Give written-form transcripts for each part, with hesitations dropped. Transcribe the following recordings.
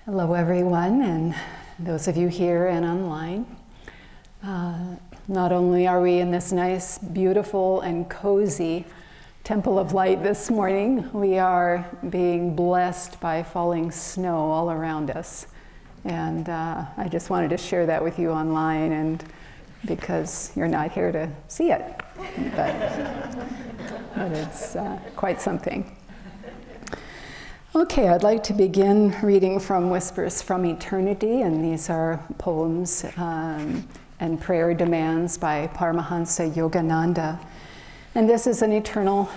Hello everyone, and those of you here and online. Not only are we in this nice, beautiful, and cozy Temple of Light this morning, we are being blessed by falling snow all around us. And I just wanted to share that with you online, and because you're not here to see it, but it's quite something. Okay, I'd like to begin reading from Whispers from Eternity, and these are poems and prayer demands by Paramhansa Yogananda. And this is an eternal,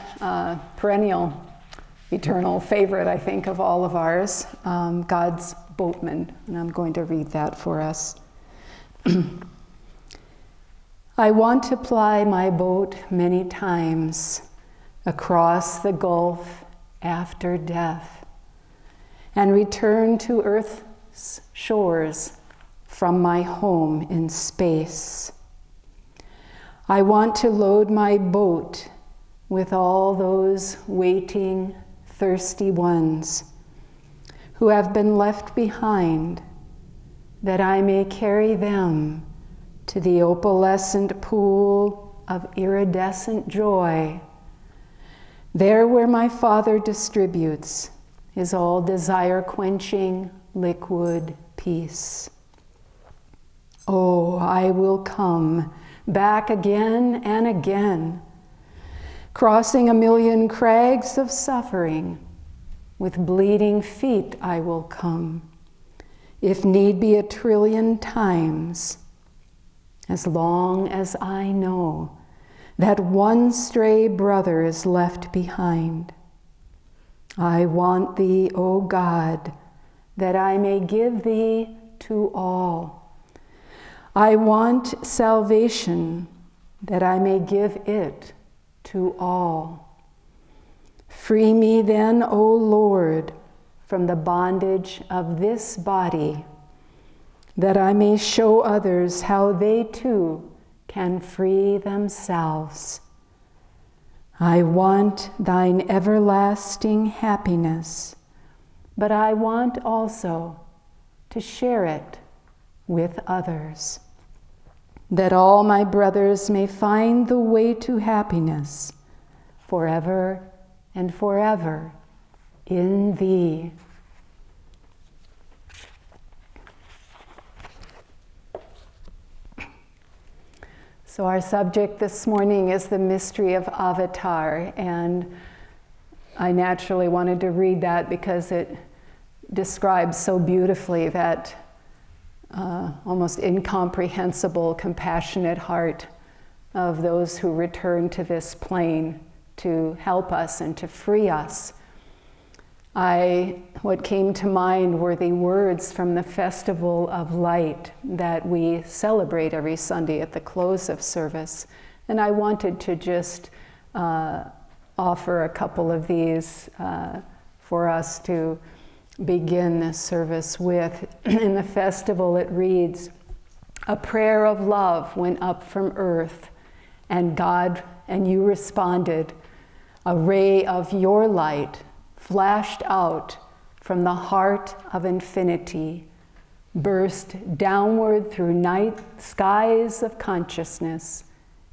perennial, eternal favorite, I think, of all of ours, God's Boatman, and I'm going to read that for us. I want to ply my boat many times across the gulf after death, and return to earth's shores from my home in space. I want to load my boat with all those waiting, thirsty ones who have been left behind, that I may carry them to the opalescent pool of iridescent joy, there where my Father distributes his all desire-quenching liquid peace. Oh, I will come back again and again, crossing a million crags of suffering. With bleeding feet I will come, if need be 1 trillion times, as long as I know that one stray brother is left behind. I want thee, O God, that I may give thee to all. I want salvation, that I may give it to all. Free me then, O Lord, from the bondage of this body, that I may show others how they too can free themselves. I want thine everlasting happiness, but I want also to share it with others, that all my brothers may find the way to happiness forever and forever in thee. So our subject this morning is the Mystery of Avatara, and I naturally wanted to read that because it describes so beautifully that almost incomprehensible, compassionate heart of those who return to this plane to help us and to free us. What came to mind were the words from the Festival of Light that we celebrate every Sunday at the close of service. And I wanted to just offer a couple of these for us to begin this service with. In the festival it reads, "A prayer of love went up from earth, and God and you responded. A ray of your light flashed out from the heart of infinity, burst downward through night skies of consciousness,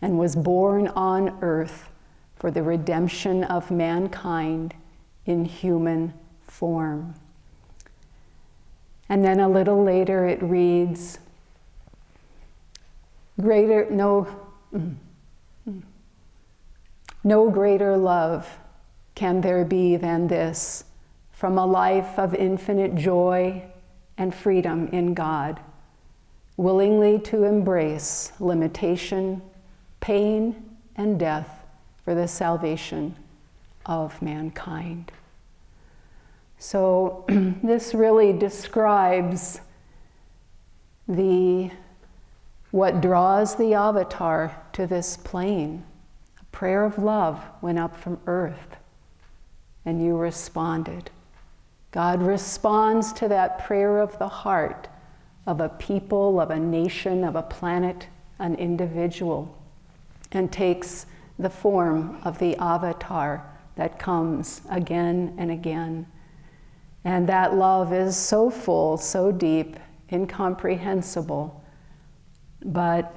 and was born on earth for the redemption of mankind in human form." And then a little later it reads, no greater love can there be than this, from a life of infinite joy and freedom in God, willingly to embrace limitation, pain, and death for the salvation of mankind. So this really describes what draws the avatar to this plane. A prayer of love went up from earth, and you responded. God responds to that prayer of the heart of a people, of a nation, of a planet, an individual, and takes the form of the avatar that comes again and again And that love is so full, so deep, incomprehensible, but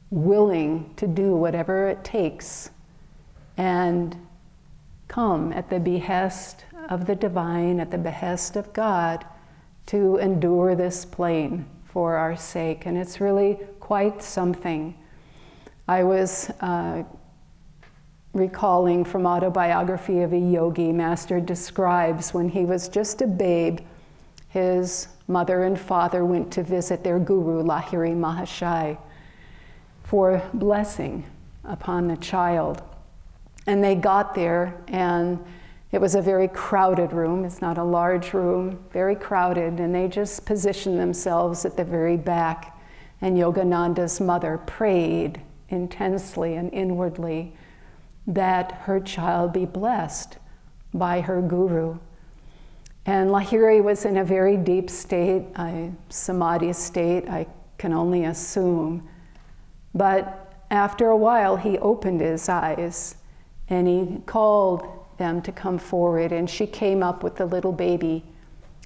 willing to do whatever it takes and come at the behest of the divine, at the behest of God, to endure this plane for our sake. And it's really quite something. I was recalling from Autobiography of a Yogi, Master describes when he was just a babe, his mother and father went to visit their guru, Lahiri Mahasaya, for blessing upon the child. And they got there, and it was a very crowded room. It's not a large room, very crowded, and they just positioned themselves at the very back. And Yogananda's mother prayed intensely and inwardly that her child be blessed by her guru. And Lahiri was in a very deep state, a samadhi state, I can only assume. But after a while, he opened his eyes and he called them to come forward. And she came up with the little baby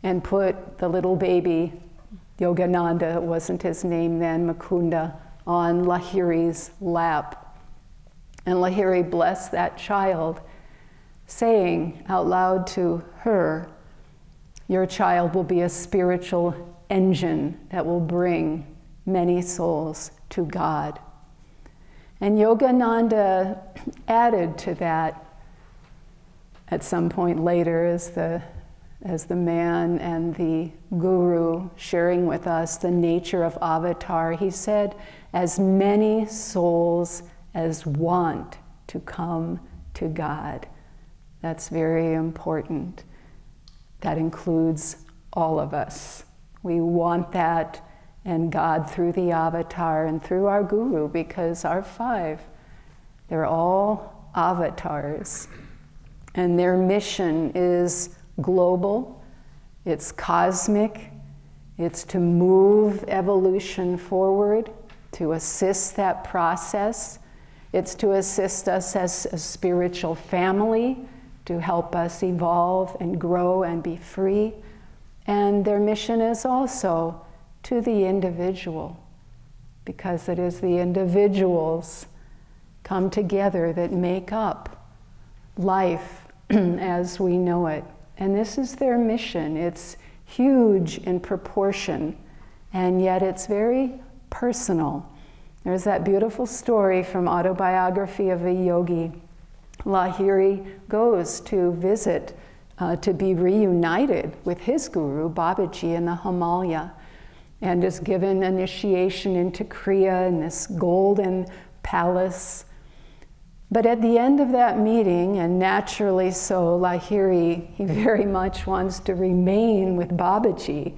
and put the little baby, Yogananda, it wasn't his name then, Mukunda, on Lahiri's lap. And Lahiri blessed that child, saying out loud to her, "Your child will be a spiritual engine that will bring many souls to God." And Yogananda added to that at some point later as the man and the guru sharing with us the nature of Avatar. He said, as many souls as want to come to God. That's very important. That includes all of us. We want that, and God through the Avatar and through our guru, because our five, they're all avatars. And their mission is global, it's cosmic, it's to move evolution forward, to assist that process. It's to assist us as a spiritual family, to help us evolve and grow and be free. And their mission is also to the individual, because it is the individuals come together that make up life as we know it. And this is their mission. It's huge in proportion, and yet it's very personal. There's that beautiful story from Autobiography of a Yogi. Lahiri goes to visit, to be reunited with his guru, Babaji, in the Himalaya, and is given initiation into Kriya in this golden palace. But at the end of that meeting, and naturally so, Lahiri, he very much wants to remain with Babaji.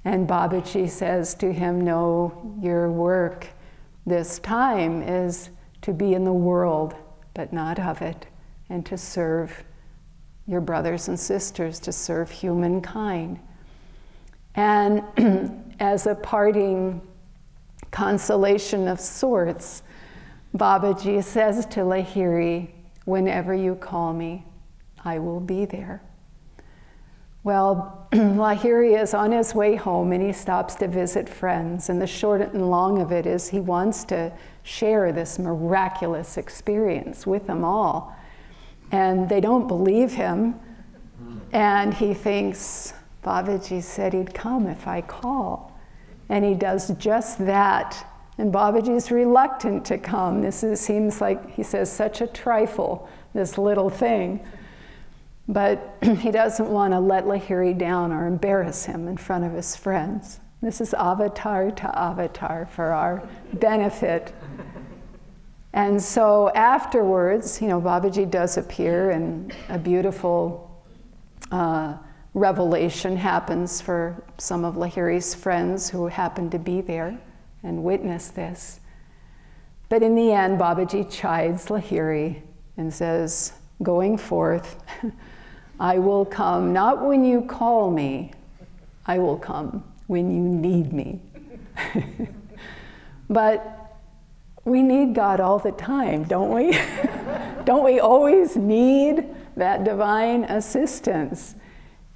And Babaji says to him, "No, your work this time is to be in the world, but not of it, and to serve your brothers and sisters, to serve humankind." And as a parting consolation of sorts, Babaji says to Lahiri, "Whenever you call me, I will be there." Well, Lahiri is on his way home and he stops to visit friends. And the short and long of it is he wants to share this miraculous experience with them all. And they don't believe him. And he thinks, Babaji said he'd come if I call. And he does just that. And Babaji's reluctant to come. Seems like, he says, such a trifle, this little thing. But he doesn't want to let Lahiri down or embarrass him in front of his friends. This is avatar to avatar for our benefit. And so afterwards, Babaji does appear, and a beautiful revelation happens for some of Lahiri's friends who happen to be there and witness this. But in the end, Babaji chides Lahiri and says, going forth, I will come not when you call me, I will come when you need me. But we need God all the time, don't we? Don't we always need that divine assistance?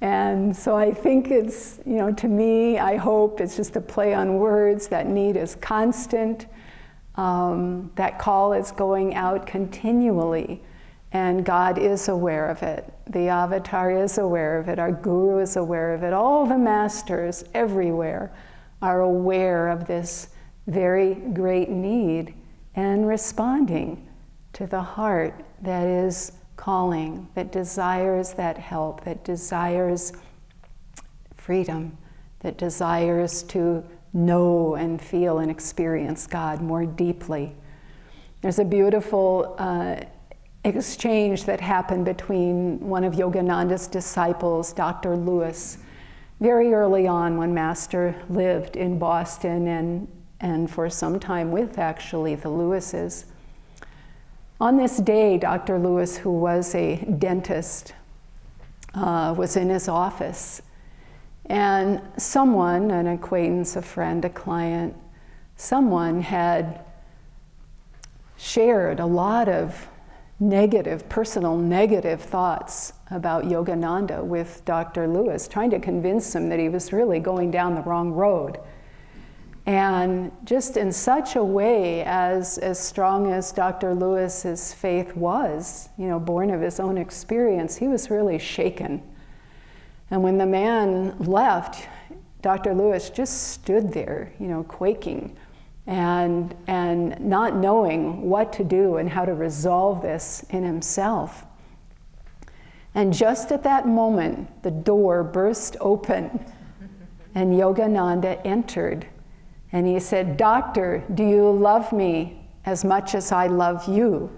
And so I think it's, to me, I hope it's just a play on words. That need is constant. That call is going out continually. And God is aware of it. The Avatar is aware of it. Our Guru is aware of it. All the masters everywhere are aware of this very great need and responding to the heart that is calling, that desires that help, that desires freedom, that desires to know and feel and experience God more deeply. There's a beautiful exchange that happened between one of Yogananda's disciples, Dr. Lewis, very early on when Master lived in Boston and for some time with actually the Lewises. On this day, Dr. Lewis, who was a dentist, was in his office, and someone, an acquaintance, a friend, a client, someone had shared a lot of personal negative thoughts about Yogananda with Dr. Lewis, trying to convince him that he was really going down the wrong road. And just in such a way, as strong as Dr. Lewis's faith was, born of his own experience, he was really shaken. And when the man left, Dr. Lewis just stood there, quaking and not knowing what to do and how to resolve this in himself. And just at that moment, the door burst open and Yogananda entered. And he said, "Doctor, do you love me as much as I love you?"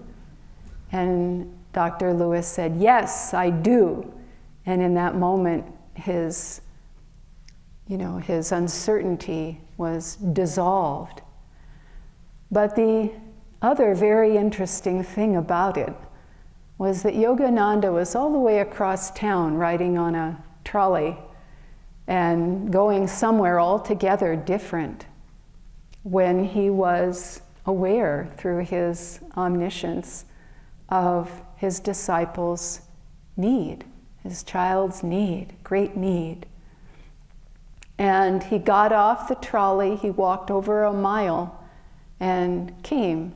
And Dr. Lewis said, "Yes, I do." And in that moment, his uncertainty was dissolved. But the other very interesting thing about it was that Yogananda was all the way across town riding on a trolley and going somewhere altogether different when he was aware through his omniscience of his disciples' need, his child's need, great need. And he got off the trolley, he walked over a mile and came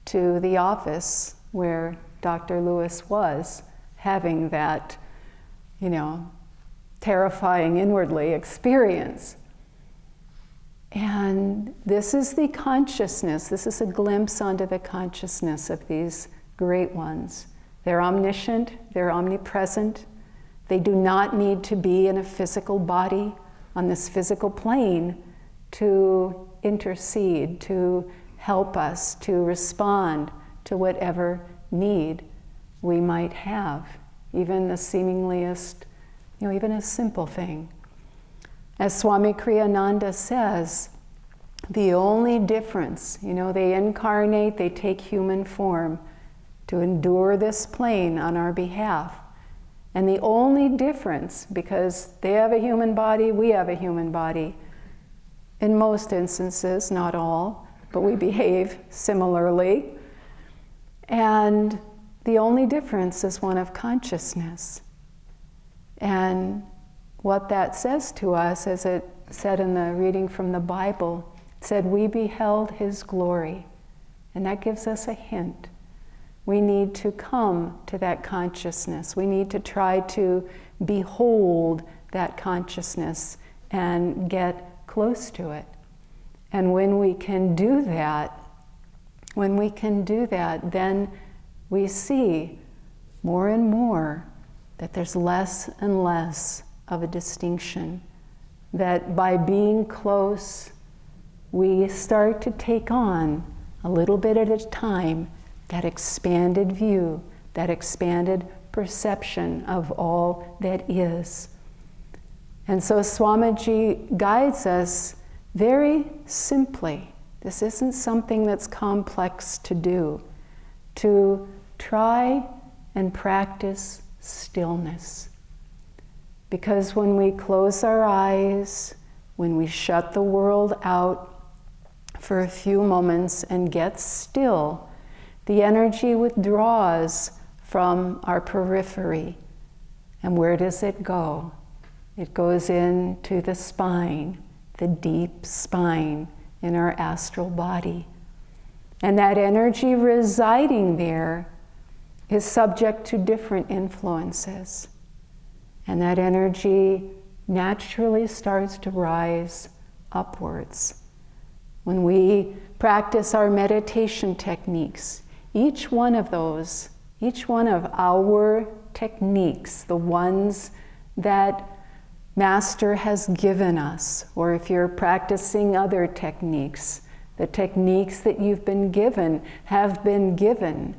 to the office where Dr. Lewis was having that, terrifying inwardly experience. And this is the consciousness, this is a glimpse onto the consciousness of these great ones. They're omniscient, they're omnipresent. They do not need to be in a physical body on this physical plane to intercede, to help us, to respond to whatever need we might have, even the seeminglyest, even a simple thing. As Swami Kriyananda says, the only difference, they incarnate, they take human form to endure this plane on our behalf. And the only difference, because they have a human body, we have a human body, in most instances, not all, but we behave similarly. And the only difference is one of consciousness. And what that says to us, as it said in the reading from the Bible, it said, "We beheld his glory." And that gives us a hint. We need to come to that consciousness. We need to try to behold that consciousness and get close to it. And when we can do that, then we see more and more that there's less and less of a distinction. That by being close, we start to take on, a little bit at a time, that expanded view, that expanded perception of all that is. And so Swamiji guides us very simply. This isn't something that's complex to do. To try and practice stillness. Because when we close our eyes, when we shut the world out for a few moments and get still, the energy withdraws from our periphery. And where does it go? It goes into the spine, the deep spine in our astral body. And that energy residing there is subject to different influences. And that energy naturally starts to rise upwards. When we practice our meditation techniques, each one of our techniques, the ones that Master has given us, or if you're practicing other techniques, the techniques that you've been given have been given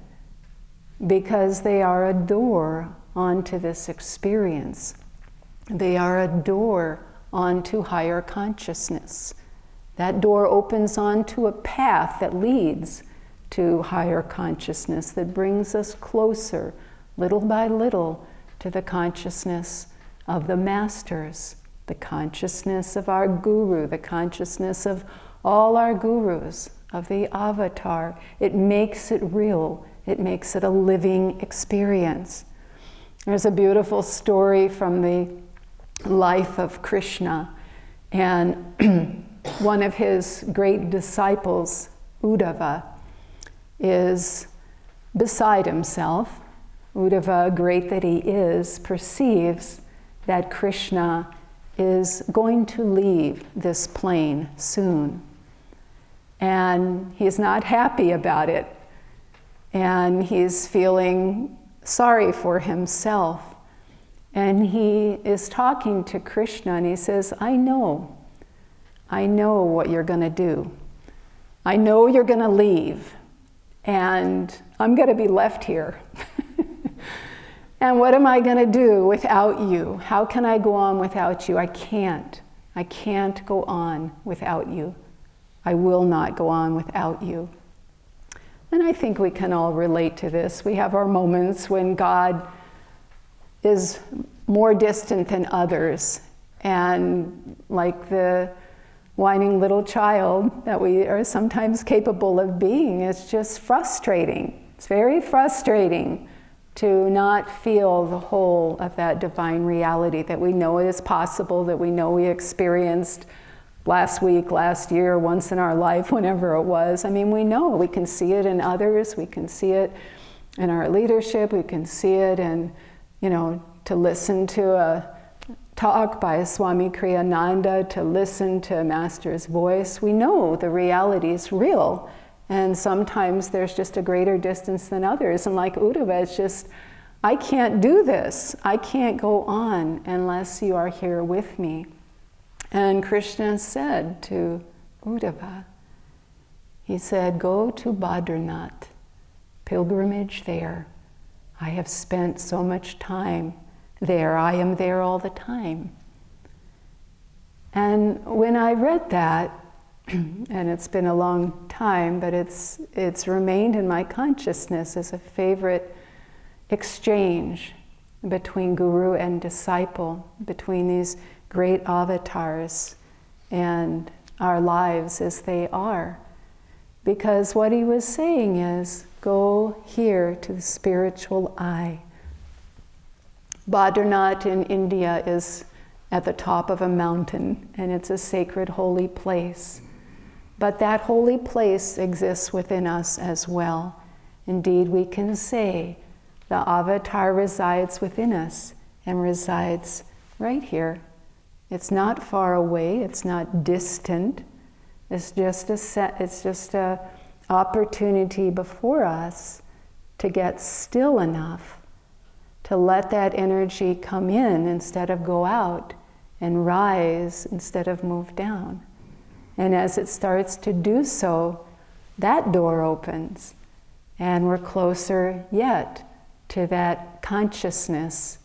because they are a door onto this experience. They are a door onto higher consciousness. That door opens onto a path that leads to higher consciousness, that brings us closer, little by little, to the consciousness of the masters, the consciousness of our guru, the consciousness of all our gurus, of the avatar. It makes it real. It makes it a living experience. There's a beautiful story from the life of Krishna, and one of his great disciples, Uddhava, is beside himself. Uddhava, great that he is, perceives that Krishna is going to leave this plane soon. And he's not happy about it. And he's feeling sorry for himself. And he is talking to Krishna and he says, I know what you're going to do. I know you're going to leave. And I'm going to be left here. And what am I going to do without you? How can I go on without you? I can't. I can't go on without you. I will not go on without you. And I think we can all relate to this. We have our moments when God is more distant than others. And like the whining little child that we are sometimes capable of being, it's just frustrating. It's very frustrating to not feel the whole of that divine reality that we know is possible, that we know we experienced last week, last year, once in our life, whenever it was. I mean, we know, we can see it in others, we can see it in our leadership, we can see it in, to listen to a talk by Swami Kriyananda, to listen to Master's voice. We know the reality is real. And sometimes there's just a greater distance than others. And like Uddhava, it's just, I can't do this. I can't go on unless you are here with me. And Krishna said to Uddhava, he said, go to Badrinath, pilgrimage there. I have spent so much time there. I am there all the time. And when I read that, and it's been a long time, but it's remained in my consciousness as a favorite exchange between guru and disciple, between these great avatars and our lives as they are. Because what he was saying is, go here to the spiritual eye. Badrinath in India is at the top of a mountain, and it's a sacred, holy place. But that holy place exists within us as well. Indeed, we can say the avatar resides within us and resides right here. It's not far away, it's not distant. It's just a opportunity before us to get still enough to let that energy come in instead of go out, and rise instead of move down. And as it starts to do so, that door opens, and we're closer yet to that consciousness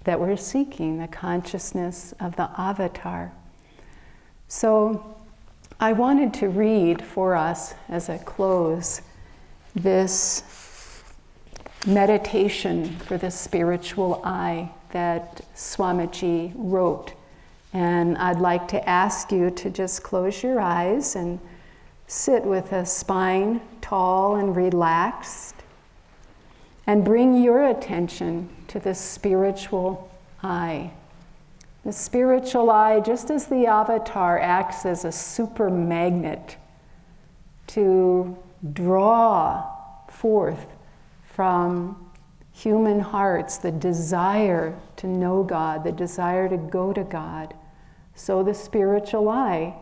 that we're seeking, the consciousness of the avatar. So I wanted to read for us, as I close, this meditation for the spiritual eye that Swamiji wrote. And I'd like to ask you to just close your eyes and sit with a spine tall and relaxed, and bring your attention to the spiritual eye. The spiritual eye, just as the avatar acts as a super magnet to draw forth from human hearts the desire to know God, the desire to go to God, so the spiritual eye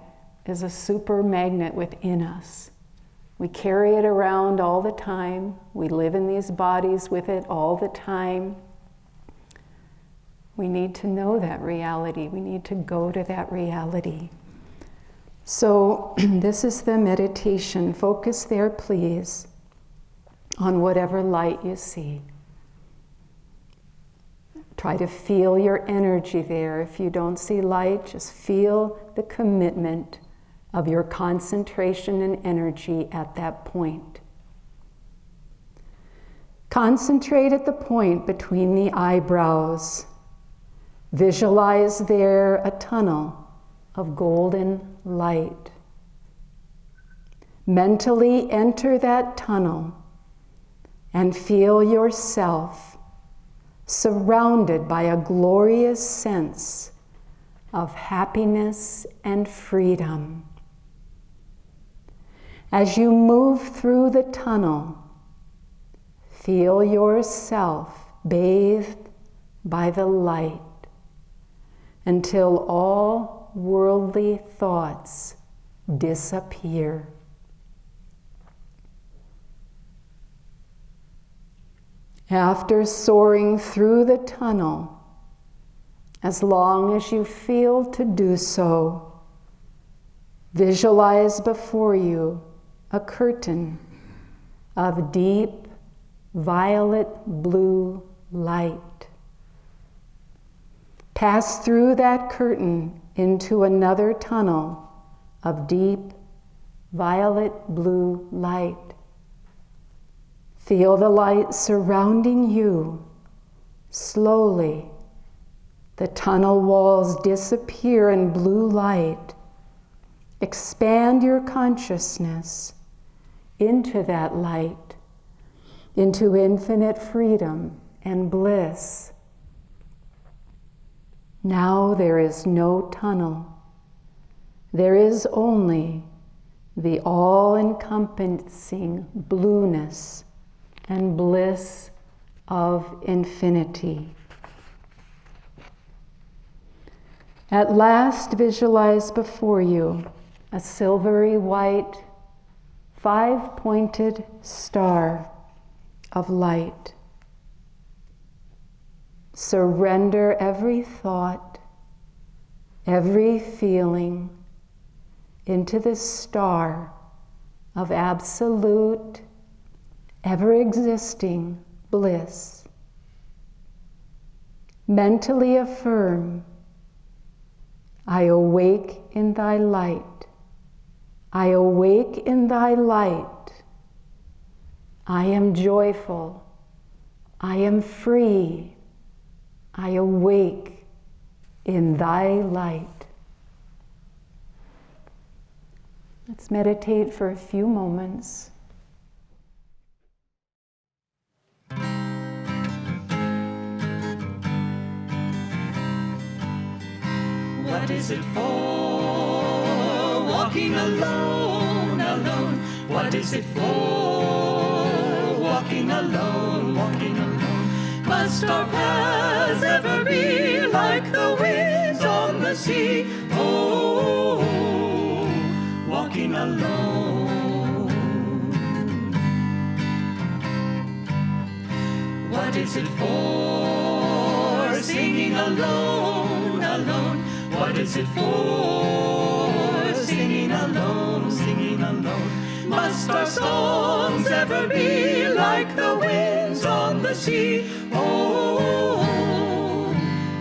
is a super magnet within us. We carry it around all the time. We live in these bodies with it all the time. We need to know that reality. We need to go to that reality. So this is the meditation. Focus there, please, on whatever light you see. Try to feel your energy there. If you don't see light, just feel the commitment of your concentration and energy at that point. Concentrate at the point between the eyebrows. Visualize there a tunnel of golden light. Mentally enter that tunnel and feel yourself surrounded by a glorious sense of happiness and freedom. As you move through the tunnel, feel yourself bathed by the light until all worldly thoughts disappear. After soaring through the tunnel, as long as you feel to do so, visualize before you a curtain of deep violet blue light. Pass through that curtain into another tunnel of deep violet blue light. Feel the light surrounding you. Slowly, the tunnel walls disappear in blue light. Expand your consciousness into that light, into infinite freedom and bliss. Now there is no tunnel. There is only the all-encompassing blueness and bliss of infinity. At last, visualize before you a silvery white, five-pointed star of light. Surrender every thought, every feeling into this star of absolute, ever-existing bliss. Mentally affirm, I awake in thy light. I awake in thy light. I am joyful. I am free. I awake in thy light. Let's meditate for a few moments. What is it for? Walking alone, alone. What is it for? Walking alone, walking alone. Must our paths ever be like the winds on the sea? Oh, walking alone. What is it for? Singing alone, alone. What is it for? Singing alone, singing alone. Must our songs ever be like the winds on the sea? Oh,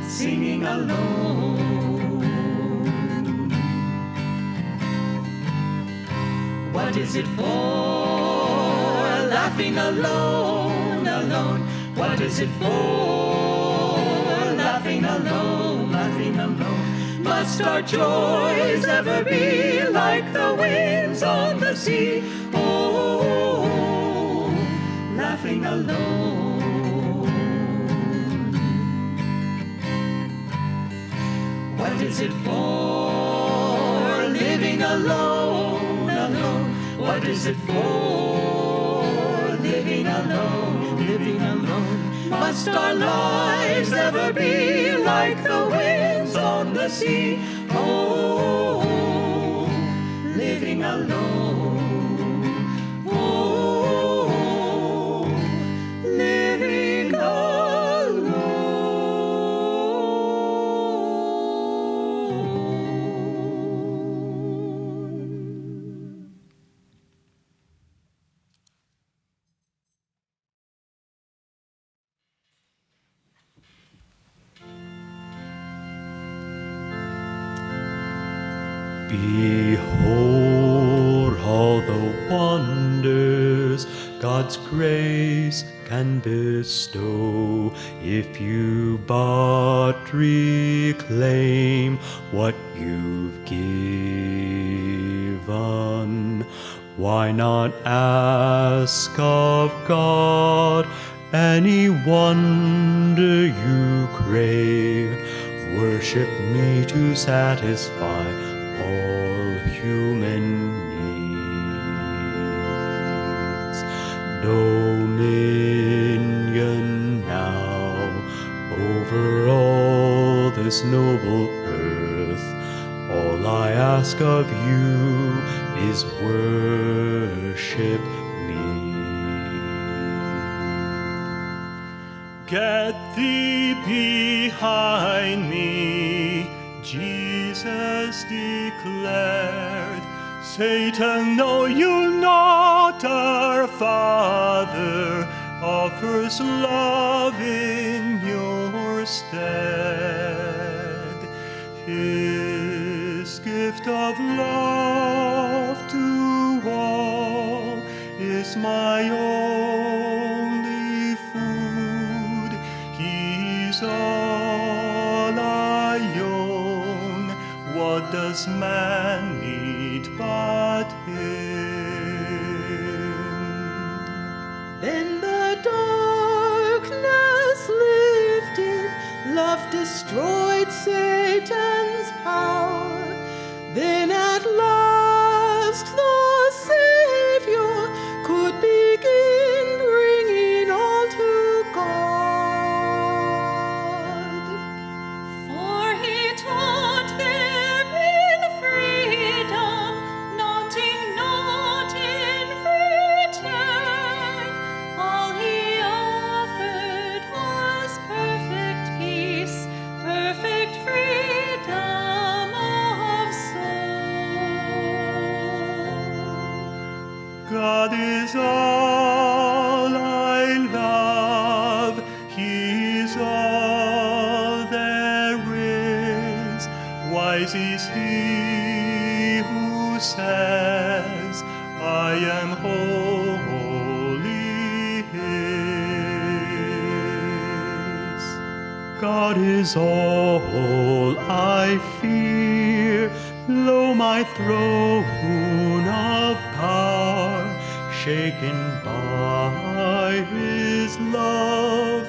singing alone. What is it for? Laughing alone, alone. What is it for? Laughing alone, laughing alone. Must our joys ever be like the winds on the sea? Oh, laughing alone. What is it for? Living alone, alone. What is it for? Living alone, living alone. Must our lives ever be like the winds on the sea? Oh, living alone. Oh, living alone. Behold all the wonders God's grace can bestow, if you but reclaim what you've given. Why not ask of God any wonder you crave? Worship me to satisfy all human needs. Dominion now over all this noble earth. All I ask of you is worship me. Get thee behind me, Jesus declared. Satan, know you not our Father offers love in your stead. His gift of love to all is my only food. He's all I own. What does man need but him? Then the darkness lifted, love destroyed Satan's power. Then at last the Savior could begin bringing all to God. For he taught them in freedom, wanting not in return. All he offered was perfect peace, perfect freedom of soul. God is all I love, He's all there is. Wise is he who says, I am wholly his. God is all I fear, lo, my throne of power, shaken by his love,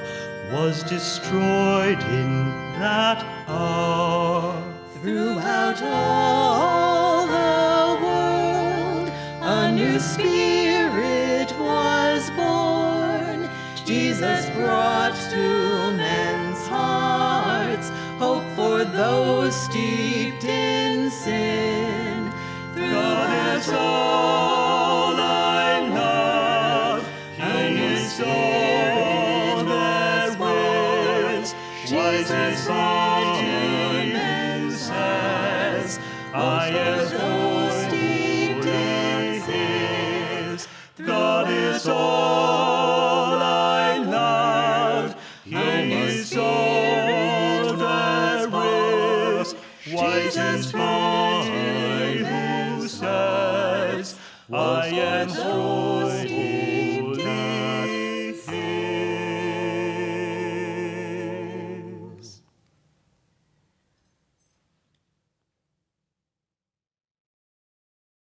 was destroyed in that hour. Throughout all the world, a new spirit was born. Jesus brought to men's hearts hope for those steeped in sin. God is all I love, He is all there is. Wise is he who says, I am wholly his. God is all